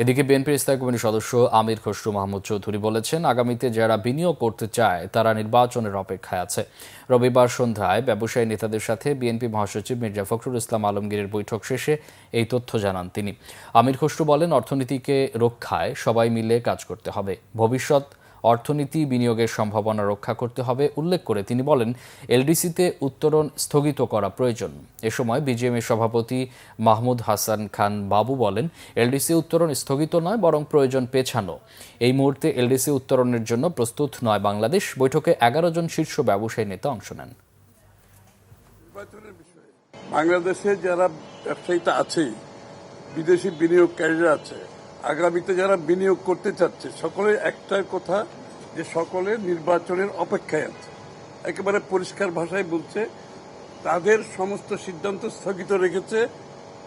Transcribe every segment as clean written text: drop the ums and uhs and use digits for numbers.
এদিকে বিএনপির স্থায়ী কমিটির সদস্য আমির খসরু মাহমুদ চৌধুরী বলেছেন, আগামীতে যারা বিনিয়োগ করতে চায় তারা নির্বাচনের অপেক্ষায় আছে। রবিবার সন্ধ্যায় ব্যবসায়ী নেতাদের সাথে বিএনপি মহাসচিব মির্জা ফখরুল ইসলাম আলমগীরের বৈঠক শেষে এই তথ্য জানান তিনি। আমির খসরু বলেন, অর্থনীতিকে রক্ষায় সবাই মিলে কাজ করতে হবে। ভবিষ্যৎ অর্থনীতি বিনিয়োগের সম্ভাবনা রক্ষা করতে হবে উল্লেখ করে তিনি বলেন, এলডিসিতে উত্তোলন স্থগিত করা প্রয়োজন। এ সময় বিজিএমের সভাপতি মাহমুদ হাসান খান বাবু বলেন, এলডিসি উত্তোলন স্থগিত নয়, বরং প্রয়োজন পেছানো। এই মুহূর্তে এলডিসি উত্তোলনের জন্য প্রস্তুত নয় বাংলাদেশ। বৈঠকে 11 জন শীর্ষ ব্যবসায়ী নেতা অংশ নেন। বাংলাদেশে যারা ব্যবসায়ীটা আছে, বিদেশি বিনিয়োগকারীরা আছে, আগামীতে যারা বিনিয়োগ করতে চাচ্ছে, সকলের একটাই কথা যে সকলে নির্বাচনের অপেক্ষায় আছে। একেবারে পরিষ্কার ভাষায় বলছে, তাদের সমস্ত সিদ্ধান্ত স্থগিত রেখেছে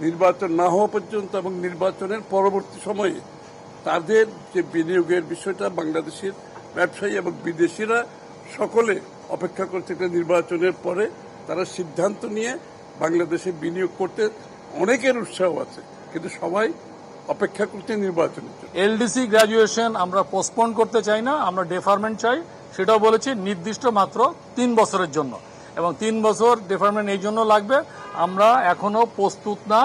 নির্বাচন না হওয়া পর্যন্ত এবং নির্বাচনের পরবর্তী সময়ে তাদের যে বিনিয়োগের বিষয়টা বাংলাদেশের ব্যবসায়ী এবং বিদেশিরা সকলে অপেক্ষা করছে। নির্বাচনের পরে তারা সিদ্ধান্ত নিয়ে বাংলাদেশে বিনিয়োগ করতে অনেকের উৎসাহ আছে, কিন্তু সবাই অপেক্ষা করতে নির্বাচনের জন্য। এলডিসি গ্র্যাজুয়েশন আমরা পোস্টপোন করতে চাই না, আমরা ডেফারমেন্ট চাই। সেটাও বলেছি নির্দিষ্ট মাত্র 3 বছরের জন্য, এবং 3 বছর ডেফারমেন্ট এই জন্য লাগবে, আমরা এখনো প্রস্তুত না